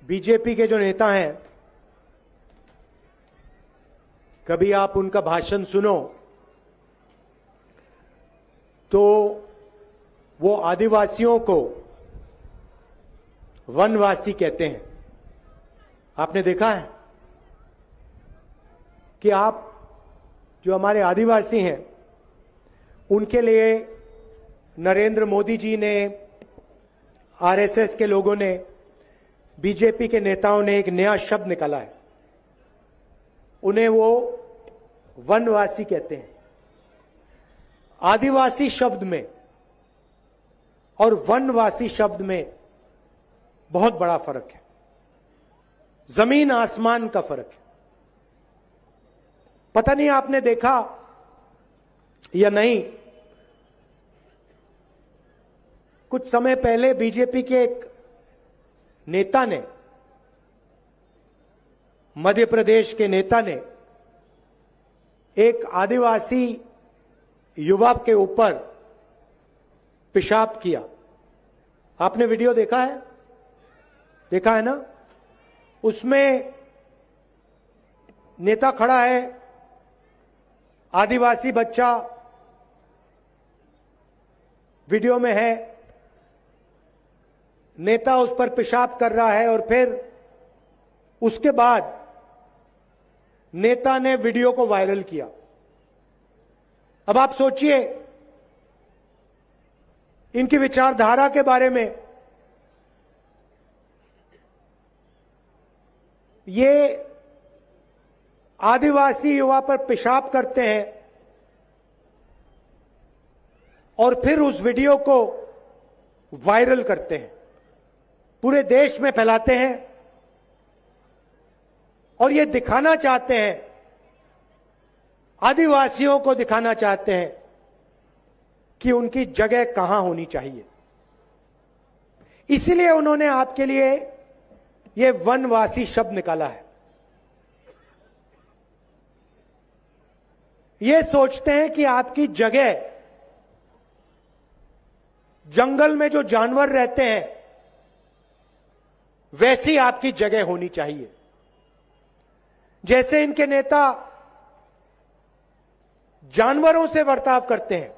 BJP के जो नेता हैं, कभी आप उनका भाषण सुनो तो वो आदिवासियों को वनवासी कहते हैं। आपने देखा है कि आप जो हमारे आदिवासी हैं उनके लिए नरेंद्र मोदी जी ने, आरएसएस के लोगों ने, बीजेपी के नेताओं ने एक नया शब्द निकाला है। उन्हें वो वनवासी कहते हैं। आदिवासी शब्द में और वनवासी शब्द में बहुत बड़ा फर्क है, जमीन आसमान का फर्क है। पता नहीं आपने देखा या नहीं, कुछ समय पहले बीजेपी के एक नेता ने, मध्य प्रदेश के नेता ने एक आदिवासी युवा के ऊपर पेशाब किया। आपने वीडियो देखा है? देखा है ना? उसमें नेता खड़ा है, आदिवासी बच्चा वीडियो में है, नेता उस पर पेशाब कर रहा है और फिर उसके बाद नेता ने वीडियो को वायरल किया। अब आप सोचिए इनकी विचारधारा के बारे में। ये आदिवासी युवा पर पेशाब करते हैं और फिर उस वीडियो को वायरल करते हैं, पूरे देश में फैलाते हैं और ये दिखाना चाहते हैं, आदिवासियों को दिखाना चाहते हैं कि उनकी जगह कहां होनी चाहिए। इसलिए उन्होंने आपके लिए ये वनवासी शब्द निकाला है। ये सोचते हैं कि आपकी जगह, जंगल में जो जानवर रहते हैं वैसी आपकी जगह होनी चाहिए। जैसे इनके नेता जानवरों से बर्ताव करते हैं।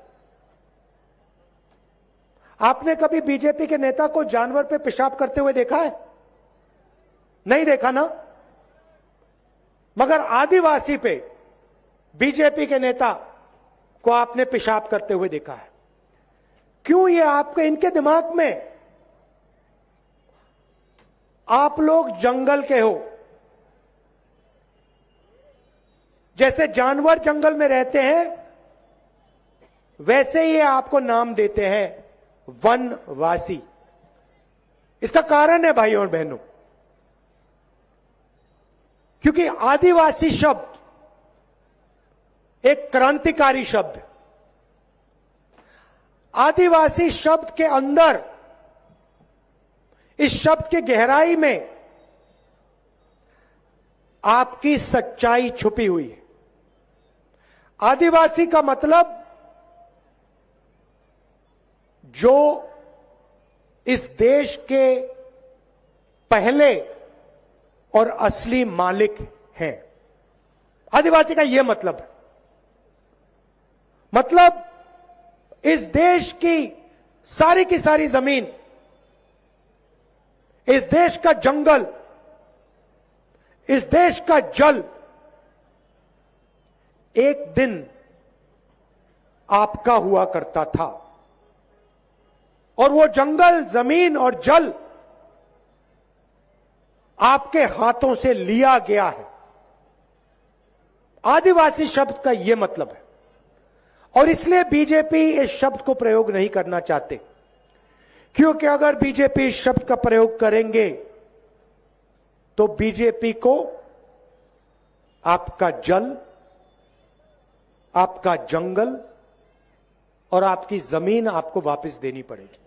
आपने कभी बीजेपी के नेता को जानवर पे पेशाब करते हुए देखा है? नहीं देखा ना? मगर आदिवासी पे बीजेपी के नेता को आपने पेशाब करते हुए देखा है। क्यों? ये आपके, इनके दिमाग में आप लोग जंगल के हो, जैसे जानवर जंगल में रहते हैं वैसे ही आपको नाम देते हैं वनवासी। इसका कारण है भाइयों और बहनों, क्योंकि आदिवासी शब्द एक क्रांतिकारी शब्द है। आदिवासी शब्द के अंदर, इस शब्द की गहराई में आपकी सच्चाई छुपी हुई है। आदिवासी का मतलब जो इस देश के पहले और असली मालिक हैं। आदिवासी का यह मतलब है। मतलब इस देश की सारी जमीन, इस देश का जंगल, इस देश का जल एक दिन आपका हुआ करता था और वो जंगल, जमीन और जल आपके हाथों से लिया गया है। आदिवासी शब्द का यह मतलब है और इसलिए बीजेपी इस शब्द को प्रयोग नहीं करना चाहते, क्योंकि अगर बीजेपी इस शब्द का प्रयोग करेंगे तो बीजेपी को आपका जल, आपका जंगल और आपकी जमीन आपको वापस देनी पड़ेगी।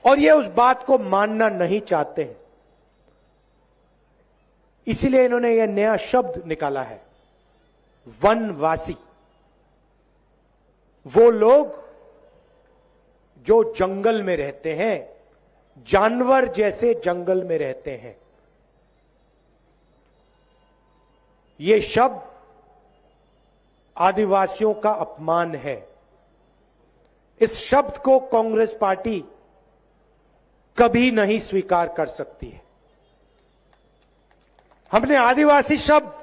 और ये उस बात को मानना नहीं चाहते हैं, इसीलिए इन्होंने यह नया शब्द निकाला है, वनवासी। वो लोग जो जंगल में रहते हैं, जानवर जैसे जंगल में रहते हैं। ये शब्द आदिवासियों का अपमान है। इस शब्द को कांग्रेस पार्टी कभी नहीं स्वीकार कर सकती है। हमने आदिवासी शब्द,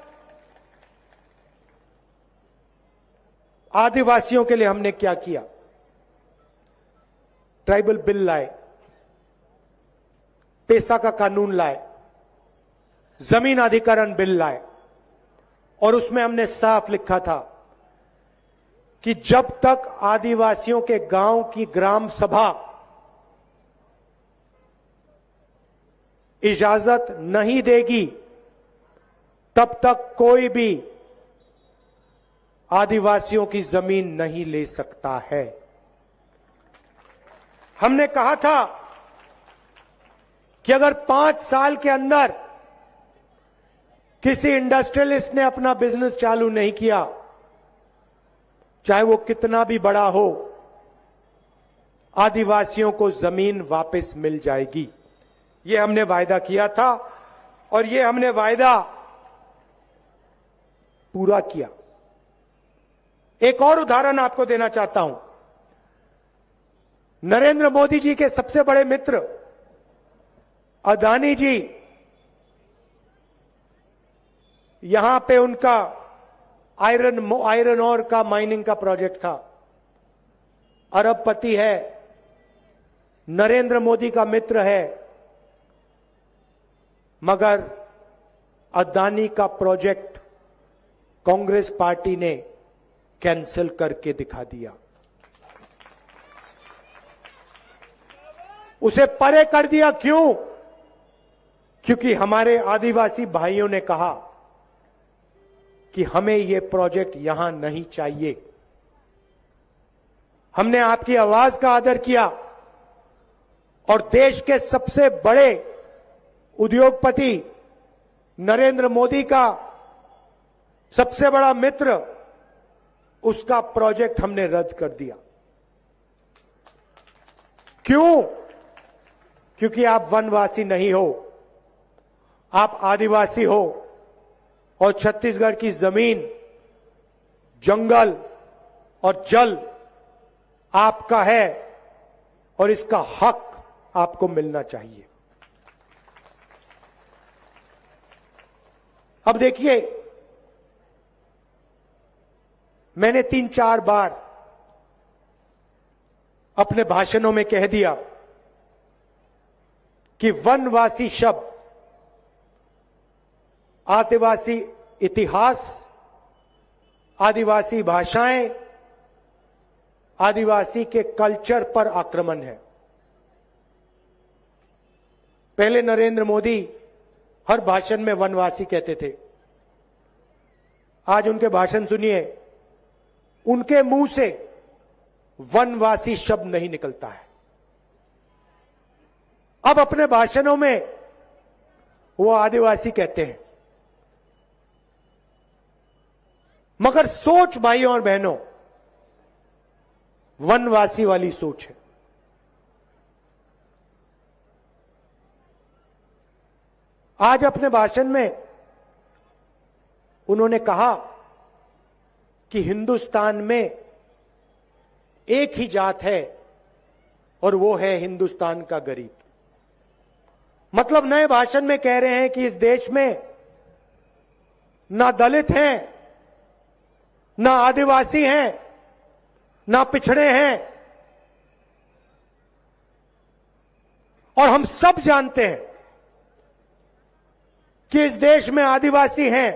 आदिवासियों के लिए हमने क्या किया? ट्राइबल बिल लाए, पेसा का कानून लाए, जमीन अधिग्रहण बिल लाए, और उसमें हमने साफ लिखा था कि जब तक आदिवासियों के गांव की ग्राम सभा इजाजत नहीं देगी, तब तक कोई भी आदिवासियों की जमीन नहीं ले सकता है। हमने कहा था कि अगर 5 साल के अंदर किसी इंडस्ट्रियलिस्ट ने अपना बिजनेस चालू नहीं किया, चाहे वो कितना भी बड़ा हो, आदिवासियों को जमीन वापस मिल जाएगी। ये हमने वायदा किया था और ये हमने वायदा पूरा किया। एक और उदाहरण आपको देना चाहता हूं। नरेंद्र मोदी जी के सबसे बड़े मित्र अदानी जी, यहां पे उनका आयरन ओर का माइनिंग का प्रोजेक्ट था। अरबपति है, नरेंद्र मोदी का मित्र है, मगर अदानी का प्रोजेक्ट कांग्रेस पार्टी ने कैंसिल करके दिखा दिया, उसे परे कर दिया। क्यों? क्योंकि हमारे आदिवासी भाइयों ने कहा कि हमें यह प्रोजेक्ट यहां नहीं चाहिए। हमने आपकी आवाज का आदर किया और देश के सबसे बड़े उद्योगपति नरेंद्र मोदी का सबसे बड़ा मित्र, उसका प्रोजेक्ट हमने रद्द कर दिया। क्यों? क्योंकि आप वनवासी नहीं हो, आप आदिवासी हो और छत्तीसगढ़ की जमीन, जंगल और जल आपका है और इसका हक आपको मिलना चाहिए। अब देखिए, मैंने 3-4 बार अपने भाषणों में कह दिया कि वनवासी शब्द आदिवासी इतिहास, आदिवासी भाषाएं, आदिवासी के कल्चर पर आक्रमण है। पहले नरेंद्र मोदी हर भाषण में वनवासी कहते थे। आज उनके भाषण सुनिए, उनके मुंह से वनवासी शब्द नहीं निकलता है। अब अपने भाषणों में वो आदिवासी कहते हैं, मगर सोच भाइयों और बहनों वनवासी वाली सोच है। आज अपने भाषण में उन्होंने कहा कि हिंदुस्तान में एक ही जात है और वो है हिंदुस्तान का गरीब। मतलब नए भाषण में कह रहे हैं कि इस देश में ना दलित हैं, ना आदिवासी हैं, ना पिछड़े हैं, और हम सब जानते हैं कि इस देश में आदिवासी हैं,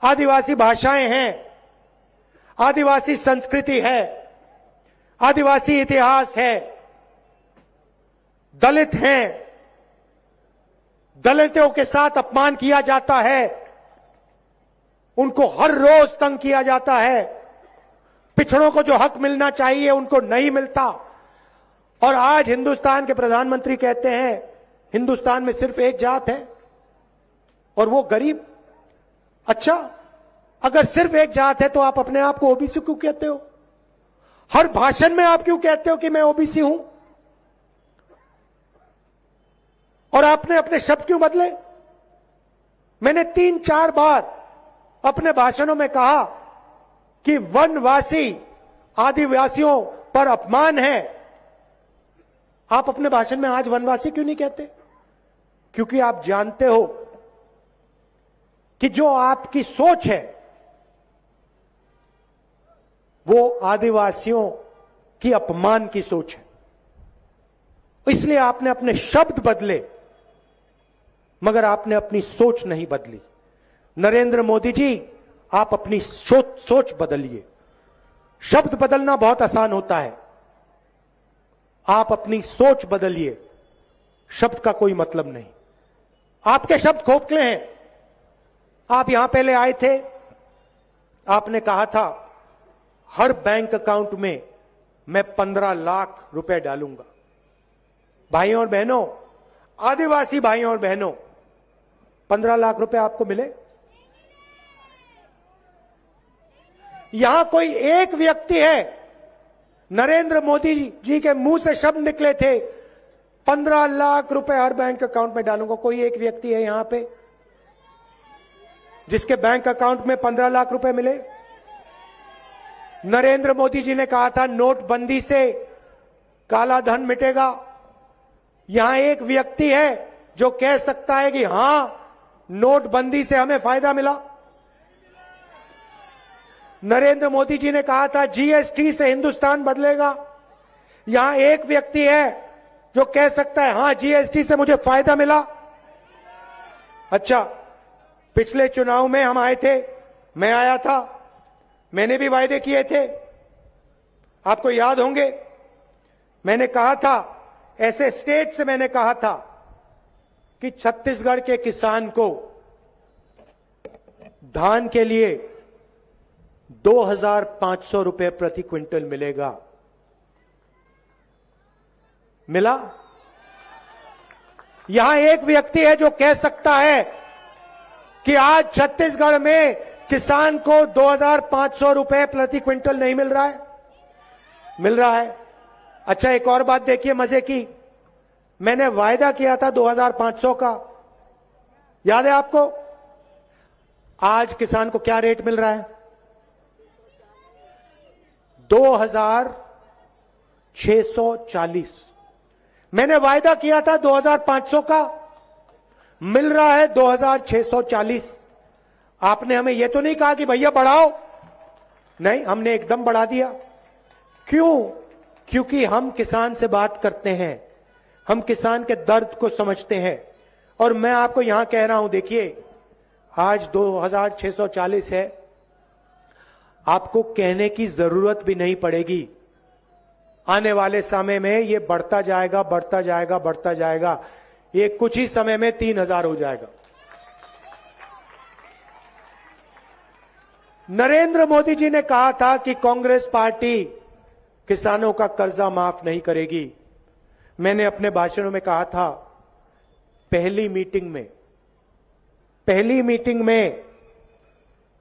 आदिवासी भाषाएं हैं, आदिवासी संस्कृति है, आदिवासी इतिहास है, दलित हैं, दलितों के साथ अपमान किया जाता है, उनको हर रोज तंग किया जाता है, पिछड़ों को जो हक मिलना चाहिए उनको नहीं मिलता। और आज हिंदुस्तान के प्रधानमंत्री कहते हैं हिंदुस्तान में सिर्फ एक जात है और वो गरीब। अच्छा, अगर सिर्फ एक जात है तो आप अपने आप को ओबीसी क्यों कहते हो? हर भाषण में आप क्यों कहते हो कि मैं ओबीसी हूं? और आपने अपने शब्द क्यों बदले? मैंने 3-4 बार अपने भाषणों में कहा कि वनवासी आदिवासियों पर अपमान है। आप अपने भाषण में आज वनवासी क्यों नहीं कहते? क्योंकि आप जानते हो कि जो आपकी सोच है वो आदिवासियों की अपमान की सोच है। इसलिए आपने अपने शब्द बदले, मगर आपने अपनी सोच नहीं बदली। नरेंद्र मोदी जी, आप अपनी सोच बदलिए। शब्द बदलना बहुत आसान होता है, आप अपनी सोच बदलिए। शब्द का कोई मतलब नहीं। आपके शब्द खोखले हैं। आप यहां पहले आए थे, आपने कहा था हर बैंक अकाउंट में मैं 15 लाख रुपए डालूंगा। भाइयों और बहनों, आदिवासी भाइयों और बहनों, 15 लाख रुपए आपको मिले? यहां कोई एक व्यक्ति है, नरेंद्र मोदी जी के मुंह से शब्द निकले थे 15 लाख रुपए हर बैंक अकाउंट में डालूंगा। कोई एक व्यक्ति है यहां पे जिसके बैंक अकाउंट में 15 लाख रुपए मिले? नरेंद्र मोदी जी ने कहा था नोटबंदी से काला धन मिटेगा। यहां एक व्यक्ति है जो कह सकता है कि हां, नोटबंदी से हमें फायदा मिला। नरेंद्र मोदी जी ने कहा था जीएसटी से हिंदुस्तान बदलेगा। यहां एक व्यक्ति है जो कह सकता है हां, जीएसटी से मुझे फायदा मिला। अच्छा, पिछले चुनाव में हम आए थे, मैं आया था, मैंने भी वायदे किए थे, आपको याद होंगे। मैंने कहा था, ऐसे स्टेट से मैंने कहा था कि छत्तीसगढ़ के किसान को धान के लिए 2,500 रुपए प्रति क्विंटल मिलेगा। मिला? यहां एक व्यक्ति है जो कह सकता है कि आज छत्तीसगढ़ में किसान को 2,500 रुपए प्रति क्विंटल नहीं मिल रहा है? मिल रहा है। अच्छा, एक और बात देखिए मजे की, मैंने वायदा किया था 2,500 का, याद है आपको? आज किसान को क्या रेट मिल रहा है? 2,640। मैंने वायदा किया था 2,500 का, मिल रहा है 2,640। आपने हमें यह तो नहीं कहा कि भैया बढ़ाओ, नहीं, हमने एकदम बढ़ा दिया। क्यों? क्योंकि हम किसान से बात करते हैं, हम किसान के दर्द को समझते हैं। और मैं आपको यहां कह रहा हूं, देखिए आज 2,640 है, आपको कहने की जरूरत भी नहीं पड़ेगी। आने वाले समय में ये बढ़ता जाएगा, बढ़ता जाएगा, बढ़ता जाएगा। ये कुछ ही समय में 3,000 हो जाएगा। नरेंद्र मोदी जी ने कहा था कि कांग्रेस पार्टी किसानों का कर्जा माफ नहीं करेगी। मैंने अपने भाषणों में कहा था, पहली मीटिंग में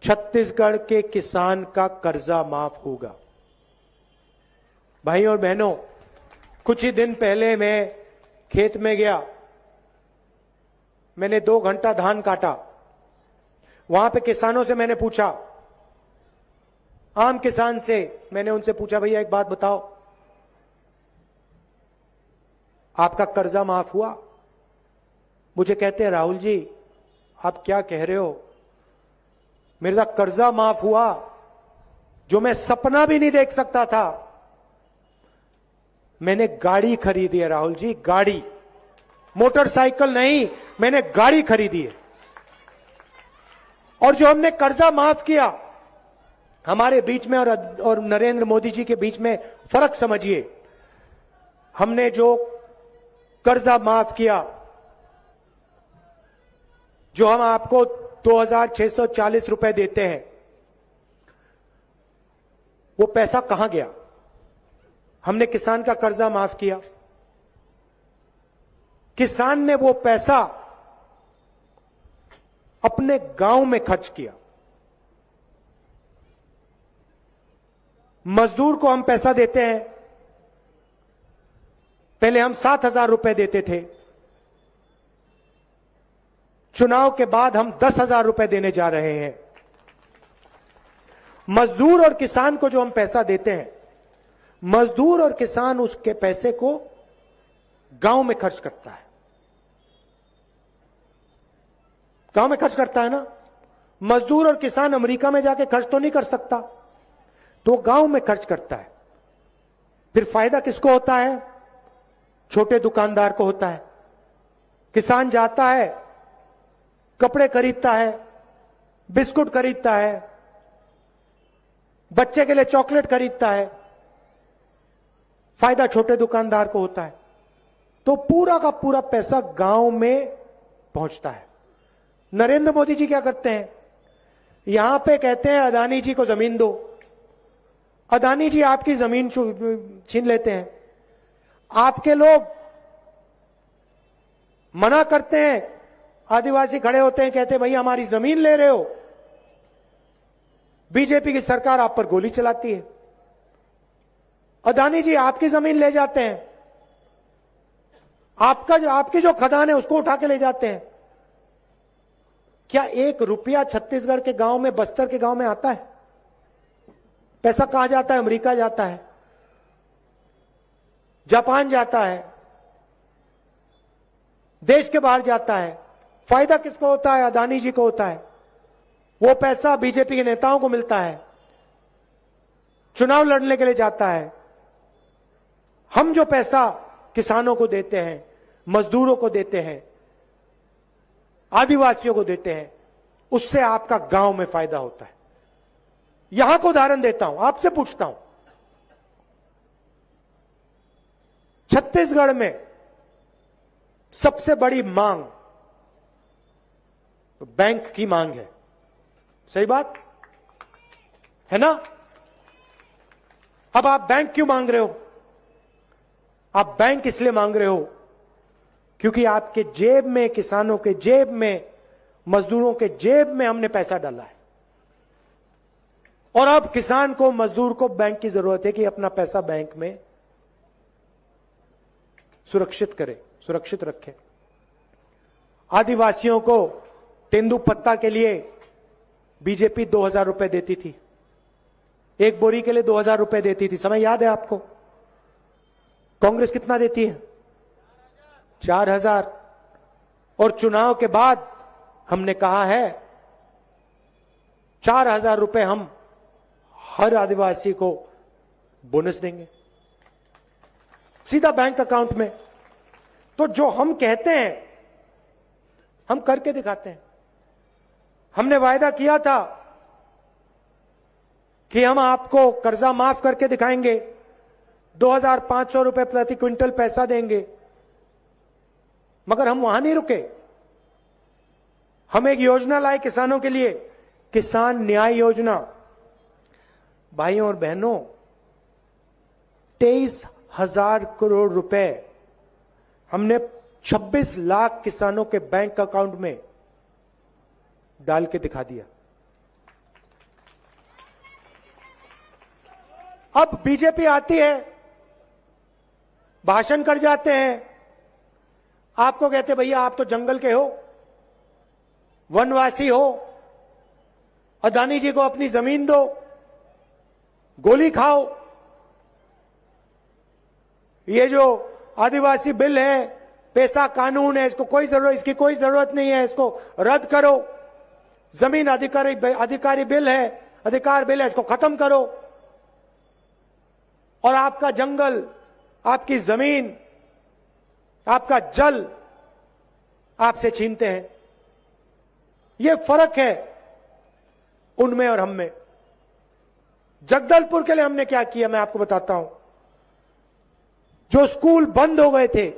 छत्तीसगढ़ के किसान का कर्जा माफ होगा। भाइयों और बहनों, कुछ ही दिन पहले मैं खेत में गया, मैंने 2 घंटा धान काटा। वहां पे किसानों से मैंने पूछा, आम किसान से मैंने उनसे पूछा, भैया एक बात बताओ, आपका कर्जा माफ हुआ? मुझे कहते हैं, राहुल जी आप क्या कह रहे हो, मेरा कर्जा माफ हुआ जो मैं सपना भी नहीं देख सकता था। मैंने गाड़ी खरीदी है राहुल जी, गाड़ी, मोटरसाइकिल नहीं, मैंने गाड़ी खरीदी है। और जो हमने कर्जा माफ किया, हमारे बीच में और नरेंद्र मोदी जी के बीच में फर्क समझिए। हमने जो कर्जा माफ किया, जो हम आपको 2,640 रुपए देते हैं, वो पैसा कहां गया? हमने किसान का कर्जा माफ किया, किसान ने वो पैसा अपने गांव में खर्च किया। मजदूर को हम पैसा देते हैं, पहले हम 7,000 रुपए देते थे, चुनाव के बाद हम 10,000 रुपए देने जा रहे हैं। मजदूर और किसान को जो हम पैसा देते हैं, मजदूर और किसान उसके पैसे को गांव में खर्च करता है। गांव में खर्च करता है ना। मजदूर और किसान अमेरिका में जाके खर्च तो नहीं कर सकता, तो गांव में खर्च करता है। फिर फायदा किसको होता है? छोटे दुकानदार को होता है। किसान जाता है, कपड़े खरीदता है, बिस्कुट खरीदता है, बच्चे के लिए चॉकलेट खरीदता है, फायदा छोटे दुकानदार को होता है। तो पूरा का पूरा पैसा गांव में पहुंचता है। नरेंद्र मोदी जी क्या करते हैं? यहां पे कहते हैं अदानी जी को जमीन दो। अदानी जी आपकी जमीन छीन लेते हैं। आपके लोग मना करते हैं, आदिवासी खड़े होते हैं, कहते हैं भाई हमारी जमीन ले रहे हो। बीजेपी की सरकार आप पर गोली चलाती है। अदानी जी आपकी जमीन ले जाते हैं, आपकी जो खदान है उसको उठा के ले जाते हैं। क्या 1 रुपया छत्तीसगढ़ के गांव में, बस्तर के गांव में आता है? पैसा कहां जाता है? अमेरिका जाता है, जापान जाता है, देश के बाहर जाता है। फायदा किसको होता है? अदानी जी को होता है। वो पैसा बीजेपी के नेताओं को मिलता है, चुनाव लड़ने के लिए जाता है। हम जो पैसा किसानों को देते हैं, मजदूरों को देते हैं, आदिवासियों को देते हैं, उससे आपका गांव में फायदा होता है। यहां को उदाहरण देता हूं, आपसे पूछता हूं, छत्तीसगढ़ में सबसे बड़ी मांग तो बैंक की मांग है। सही बात है ना? अब आप बैंक क्यों मांग रहे हो? आप बैंक इसलिए मांग रहे हो क्योंकि आपके जेब में, किसानों के जेब में, मजदूरों के जेब में हमने पैसा डाला है। और अब किसान को, मजदूर को बैंक की जरूरत है कि अपना पैसा बैंक में सुरक्षित करे, सुरक्षित रखे। आदिवासियों को तेंदुपत्ता के लिए बीजेपी 2,000 रुपए देती थी, एक बोरी के लिए 2,000 रुपए देती थी। समय याद है आपको? कांग्रेस कितना देती है? 4,000। और चुनाव के बाद हमने कहा है 4,000 रुपए हम हर आदिवासी को बोनस देंगे, सीधा बैंक अकाउंट में। तो जो हम कहते हैं हम करके दिखाते हैं। हमने वायदा किया था कि हम आपको कर्जा माफ करके दिखाएंगे, 2,500 रुपए प्रति क्विंटल पैसा देंगे। मगर हम वहां नहीं रुके। हम एक योजना लाए किसानों के लिए, किसान न्याय योजना। भाइयों और बहनों, 23,000 करोड़ रुपए हमने 26 लाख किसानों के बैंक अकाउंट में डाल के दिखा दिया। अब बीजेपी आती है, भाषण कर जाते हैं, आपको कहते भैया आप तो जंगल के हो, वनवासी हो, अदानी जी को अपनी जमीन दो, गोली खाओ। ये जो आदिवासी बिल है, पैसा कानून है, इसकी कोई जरूरत नहीं है, इसको रद्द करो। जमीन अधिकारी बिल है, अधिकार बिल है, इसको खत्म करो। और आपका जंगल, आपकी जमीन, आपका जल आपसे छीनते हैं। यह फर्क है उनमें और हम में। जगदलपुर के लिए हमने क्या किया, मैं आपको बताता हूं। जो स्कूल बंद हो गए थे,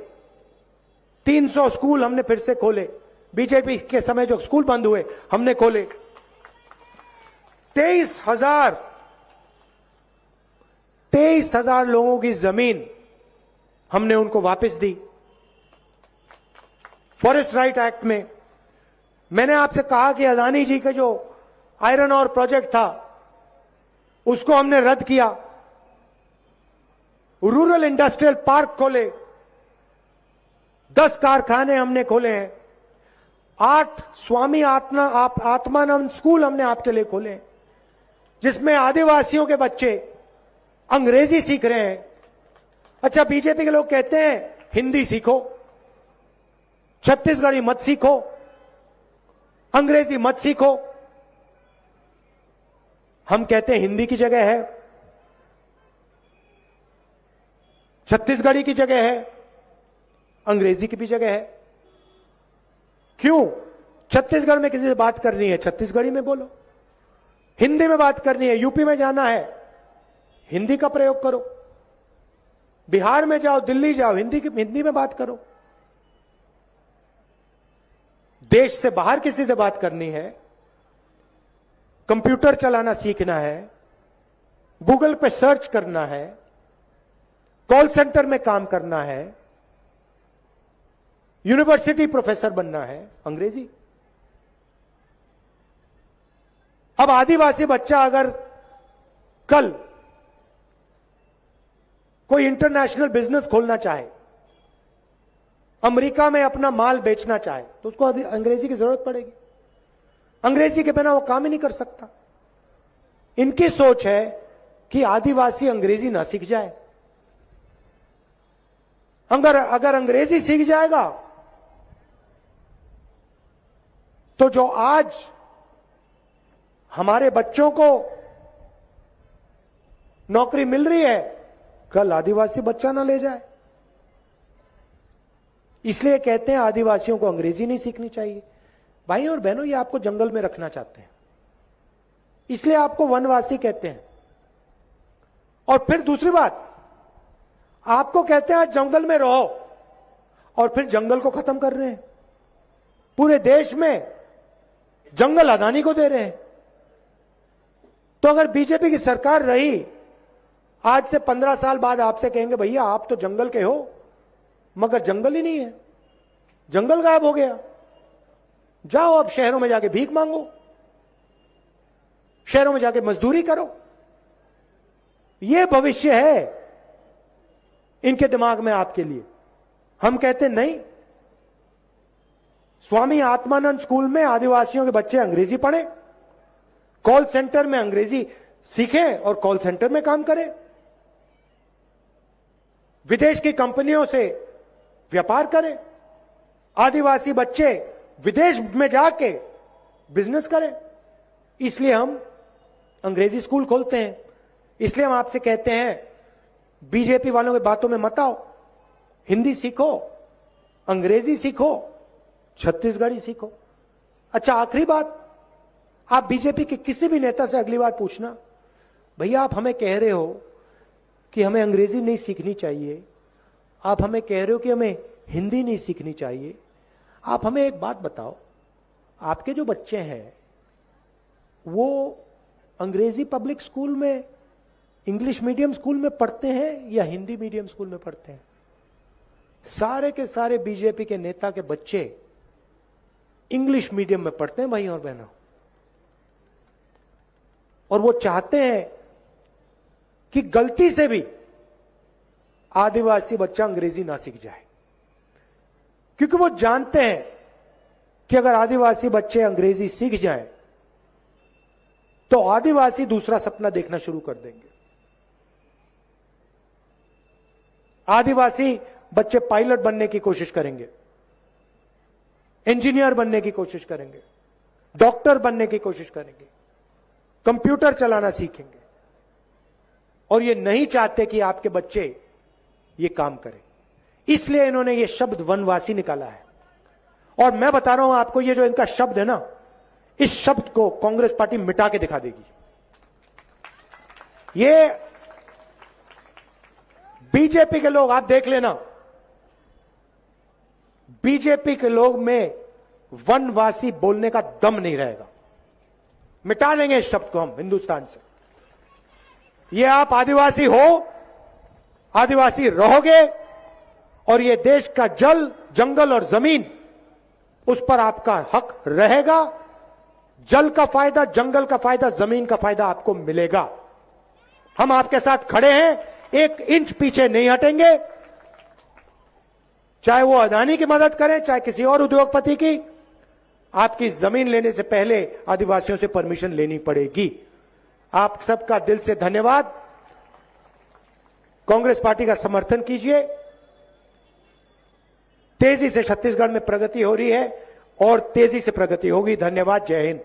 300 स्कूल हमने फिर से खोले। बीजेपी के समय जो स्कूल बंद हुए हमने खोले। 23,000 लोगों की जमीन हमने उनको वापस दी। फॉरेस्ट राइट एक्ट में मैंने आपसे कहा कि अदानी जी का जो आयरन और प्रोजेक्ट था उसको हमने रद्द किया। रूरल इंडस्ट्रियल पार्क खोले, 10 कारखाने हमने खोले हैं, 8 स्वामी आत्मानंद स्कूल हमने आपके लिए खोले हैं, जिसमें आदिवासियों के बच्चे अंग्रेजी सीख रहे हैं। अच्छा, बीजेपी के लोग कहते हैं हिंदी सीखो, छत्तीसगढ़ी मत सीखो, अंग्रेजी मत सीखो। हम कहते हैं हिंदी की जगह है, छत्तीसगढ़ी की जगह है, अंग्रेजी की भी जगह है। क्यों? छत्तीसगढ़ में किसी से बात करनी है, छत्तीसगढ़ी में बोलो। हिंदी में बात करनी है, यूपी में जाना है, हिंदी का प्रयोग करो। बिहार में जाओ, दिल्ली जाओ, हिंदी में बात करो। देश से बाहर किसी से बात करनी है, कंप्यूटर चलाना सीखना है, गूगल पे सर्च करना है, कॉल सेंटर में काम करना है, यूनिवर्सिटी प्रोफेसर बनना है, अंग्रेजी। अब आदिवासी बच्चा अगर कल कोई इंटरनेशनल बिजनेस खोलना चाहे, अमेरिका में अपना माल बेचना चाहे, तो उसको अंग्रेजी की जरूरत पड़ेगी। अंग्रेजी के बिना वो काम ही नहीं कर सकता। इनकी सोच है कि आदिवासी अंग्रेजी ना सीख जाए। अगर अंग्रेजी सीख जाएगा तो जो आज हमारे बच्चों को नौकरी मिल रही है, कल आदिवासी बच्चा ना ले जाए। इसलिए कहते हैं आदिवासियों को अंग्रेजी नहीं सीखनी चाहिए। भाई और बहनों, ये आपको जंगल में रखना चाहते हैं, इसलिए आपको वनवासी कहते हैं। और फिर दूसरी बात, आपको कहते हैं जंगल में रहो, और फिर जंगल को खत्म कर रहे हैं। पूरे देश में जंगल अदानी को दे रहे हैं। तो अगर बीजेपी की सरकार रही, आज से 15 साल बाद आपसे कहेंगे भैया आप तो जंगल के हो, मगर जंगल ही नहीं है, जंगल गायब हो गया। जाओ अब शहरों में जाके भीख मांगो, शहरों में जाके मजदूरी करो। यह भविष्य है इनके दिमाग में आपके लिए। हम कहते नहीं, स्वामी आत्मानंद स्कूल में आदिवासियों के बच्चे अंग्रेजी पढ़ें, कॉल सेंटर में अंग्रेजी सीखें और कॉल सेंटर में काम करें, विदेश की कंपनियों से व्यापार करें, आदिवासी बच्चे विदेश में जाके बिजनेस करें। इसलिए हम अंग्रेजी स्कूल खोलते हैं। इसलिए हम आपसे कहते हैं बीजेपी वालों की बातों में मत आओ, हिंदी सीखो, अंग्रेजी सीखो, छत्तीसगढ़ी सीखो। अच्छा, आखिरी बात, आप बीजेपी के किसी भी नेता से अगली बार पूछना, भैया आप हमें कह रहे हो कि हमें अंग्रेजी नहीं सीखनी चाहिए, आप हमें कह रहे हो कि हमें हिंदी नहीं सीखनी चाहिए, आप हमें एक बात बताओ, आपके जो बच्चे हैं वो अंग्रेजी पब्लिक स्कूल में, इंग्लिश मीडियम स्कूल में पढ़ते हैं या हिंदी मीडियम स्कूल में पढ़ते हैं? सारे के सारे बीजेपी के नेता के बच्चे इंग्लिश मीडियम में पढ़ते हैं भाई और बहनों, और वो चाहते हैं कि गलती से भी आदिवासी बच्चा अंग्रेजी ना सीख जाए, क्योंकि वो जानते हैं कि अगर आदिवासी बच्चे अंग्रेजी सीख जाएं तो आदिवासी दूसरा सपना देखना शुरू कर देंगे। आदिवासी बच्चे पायलट बनने की कोशिश करेंगे, इंजीनियर बनने की कोशिश करेंगे, डॉक्टर बनने की कोशिश करेंगे, कंप्यूटर चलाना सीखेंगे, और ये नहीं चाहते कि आपके बच्चे ये काम करें। इसलिए इन्होंने ये शब्द वनवासी निकाला है। और मैं बता रहा हूं आपको, ये जो इनका शब्द है ना, इस शब्द को कांग्रेस पार्टी मिटा के दिखा देगी। ये बीजेपी के लोग, आप देख लेना, बीजेपी के लोग में वनवासी बोलने का दम नहीं रहेगा। मिटा लेंगे इस शब्द को हम हिंदुस्तान से। ये आप आदिवासी हो, आदिवासी रहोगे, और ये देश का जल, जंगल और जमीन, उस पर आपका हक रहेगा। जल का फायदा, जंगल का फायदा, जमीन का फायदा आपको मिलेगा। हम आपके साथ खड़े हैं, एक इंच पीछे नहीं हटेंगे। चाहे वो अदानी की मदद करें, चाहे किसी और उद्योगपति की, आपकी जमीन लेने से पहले आदिवासियों से परमिशन लेनी पड़ेगी। आप सबका दिल से धन्यवाद। कांग्रेस पार्टी का समर्थन कीजिए। तेजी से छत्तीसगढ़ में प्रगति हो रही है और तेजी से प्रगति होगी। धन्यवाद। जय हिंद।